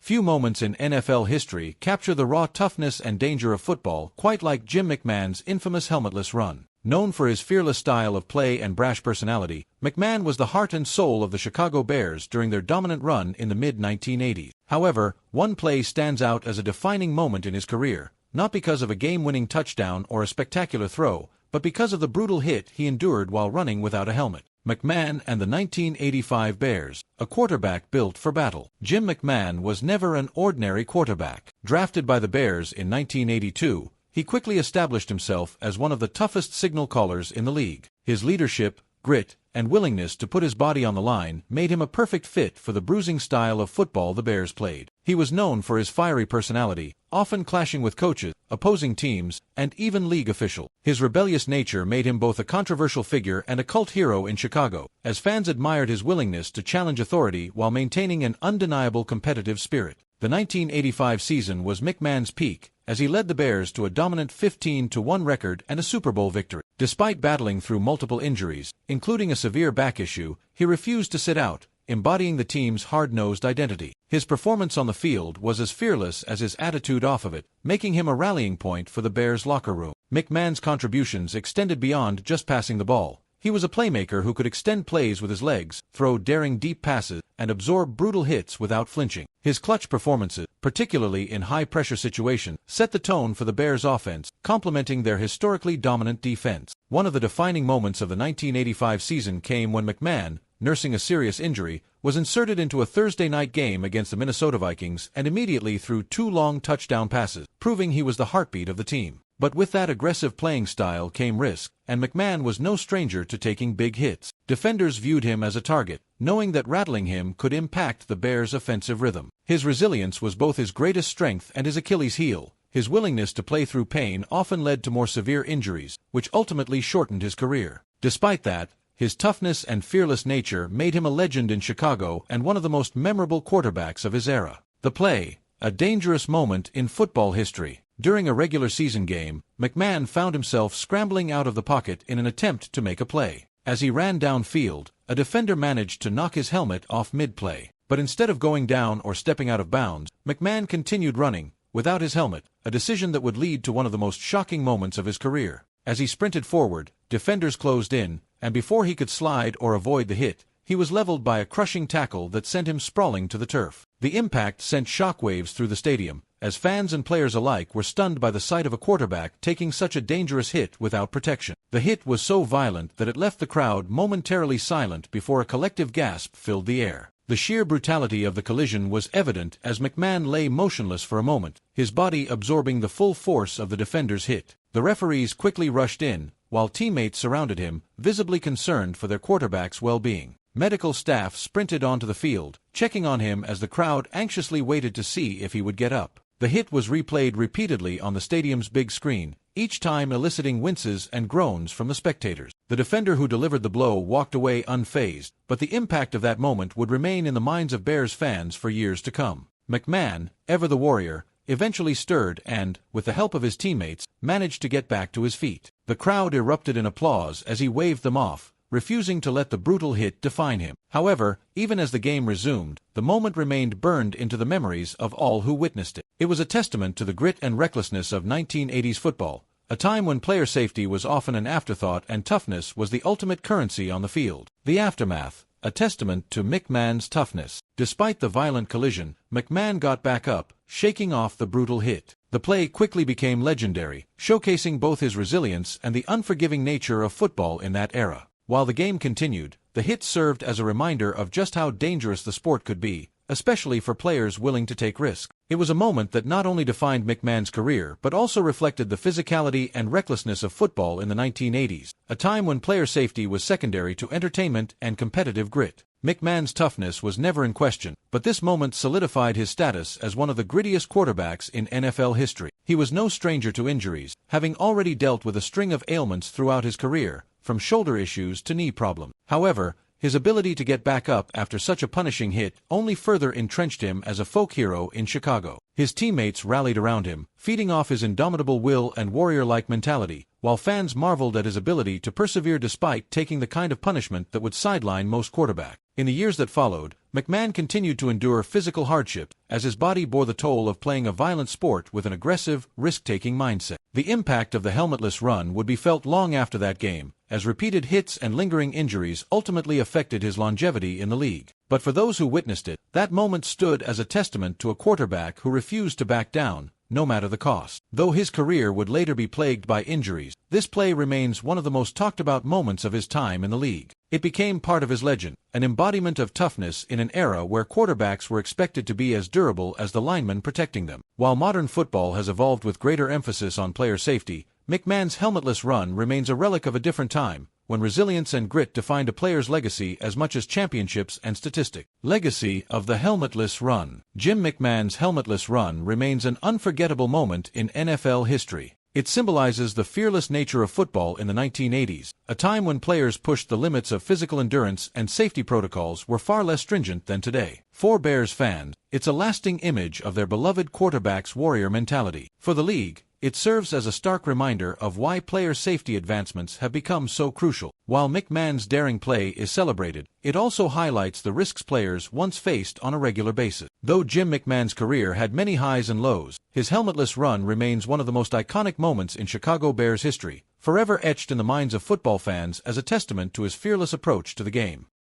Few moments in NFL history capture the raw toughness and danger of football quite like Jim McMahon's infamous helmetless run. Known for his fearless style of play and brash personality, McMahon was the heart and soul of the Chicago Bears during their dominant run in the mid-1980s. However, one play stands out as a defining moment in his career, not because of a game-winning touchdown or a spectacular throw, but because of the brutal hit he endured while running without a helmet. McMahon and the 1985 Bears, a quarterback built for battle. Jim McMahon was never an ordinary quarterback. Drafted by the Bears in 1982, he quickly established himself as one of the toughest signal callers in the league. His leadership, grit, and willingness to put his body on the line made him a perfect fit for the bruising style of football the Bears played. He was known for his fiery personality, often clashing with coaches, opposing teams, and even league officials. His rebellious nature made him both a controversial figure and a cult hero in Chicago, as fans admired his willingness to challenge authority while maintaining an undeniable competitive spirit. The 1985 season was McMahon's peak, as he led the Bears to a dominant 15-1 record and a Super Bowl victory. Despite battling through multiple injuries, including a severe back issue, he refused to sit out, embodying the team's hard-nosed identity. His performance on the field was as fearless as his attitude off of it, making him a rallying point for the Bears' locker room. McMahon's contributions extended beyond just passing the ball. He was a playmaker who could extend plays with his legs, throw daring deep passes, and absorb brutal hits without flinching. His clutch performances, particularly in high-pressure situations, set the tone for the Bears' offense, complementing their historically dominant defense. One of the defining moments of the 1985 season came when McMahon, nursing a serious injury, was inserted into a Thursday night game against the Minnesota Vikings and immediately threw 2 long touchdown passes, proving he was the heartbeat of the team. But with that aggressive playing style came risk, and McMahon was no stranger to taking big hits. Defenders viewed him as a target, knowing that rattling him could impact the Bears' offensive rhythm. His resilience was both his greatest strength and his Achilles heel. His willingness to play through pain often led to more severe injuries, which ultimately shortened his career. Despite that, his toughness and fearless nature made him a legend in Chicago and one of the most memorable quarterbacks of his era. The play, a dangerous moment in football history. During a regular season game, McMahon found himself scrambling out of the pocket in an attempt to make a play. As he ran downfield, a defender managed to knock his helmet off mid-play. But instead of going down or stepping out of bounds, McMahon continued running, without his helmet, a decision that would lead to one of the most shocking moments of his career. As he sprinted forward, defenders closed in, and before he could slide or avoid the hit, he was leveled by a crushing tackle that sent him sprawling to the turf. The impact sent shockwaves through the stadium, as fans and players alike were stunned by the sight of a quarterback taking such a dangerous hit without protection. The hit was so violent that it left the crowd momentarily silent before a collective gasp filled the air. The sheer brutality of the collision was evident as McMahon lay motionless for a moment, his body absorbing the full force of the defender's hit. The referees quickly rushed in, while teammates surrounded him, visibly concerned for their quarterback's well-being. Medical staff sprinted onto the field, checking on him as the crowd anxiously waited to see if he would get up. The hit was replayed repeatedly on the stadium's big screen, each time eliciting winces and groans from the spectators. The defender who delivered the blow walked away unfazed, but the impact of that moment would remain in the minds of Bears fans for years to come. McMahon, ever the warrior, eventually stirred and, with the help of his teammates, managed to get back to his feet. The crowd erupted in applause as he waved them off, refusing to let the brutal hit define him. However, even as the game resumed, the moment remained burned into the memories of all who witnessed it. It was a testament to the grit and recklessness of 1980s football, a time when player safety was often an afterthought and toughness was the ultimate currency on the field. The aftermath, a testament to McMahon's toughness. Despite the violent collision, McMahon got back up, shaking off the brutal hit. The play quickly became legendary, showcasing both his resilience and the unforgiving nature of football in that era. While the game continued, the hit served as a reminder of just how dangerous the sport could be, especially for players willing to take risks. It was a moment that not only defined McMahon's career but also reflected the physicality and recklessness of football in the 1980s, a time when player safety was secondary to entertainment and competitive grit. McMahon's toughness was never in question, but this moment solidified his status as one of the grittiest quarterbacks in NFL history. He was no stranger to injuries, having already dealt with a string of ailments throughout his career, from shoulder issues to knee problems. However, his ability to get back up after such a punishing hit only further entrenched him as a folk hero in Chicago. His teammates rallied around him, feeding off his indomitable will and warrior-like mentality, while fans marveled at his ability to persevere despite taking the kind of punishment that would sideline most quarterbacks. In the years that followed, McMahon continued to endure physical hardship as his body bore the toll of playing a violent sport with an aggressive, risk-taking mindset. The impact of the helmetless run would be felt long after that game, as repeated hits and lingering injuries ultimately affected his longevity in the league. But for those who witnessed it, that moment stood as a testament to a quarterback who refused to back down, no matter the cost. Though his career would later be plagued by injuries, this play remains one of the most talked-about moments of his time in the league. It became part of his legend, an embodiment of toughness in an era where quarterbacks were expected to be as durable as the linemen protecting them. While modern football has evolved with greater emphasis on player safety, McMahon's helmetless run remains a relic of a different time, when resilience and grit defined a player's legacy as much as championships and statistics. Legacy of the helmetless run. Jim McMahon's helmetless run remains an unforgettable moment in NFL history. It symbolizes the fearless nature of football in the 1980s, a time when players pushed the limits of physical endurance and safety protocols were far less stringent than today. For Bears fans, it's a lasting image of their beloved quarterback's warrior mentality. For the league, it serves as a stark reminder of why player safety advancements have become so crucial. While McMahon's daring play is celebrated, it also highlights the risks players once faced on a regular basis. Though Jim McMahon's career had many highs and lows, his helmetless run remains one of the most iconic moments in Chicago Bears history, forever etched in the minds of football fans as a testament to his fearless approach to the game.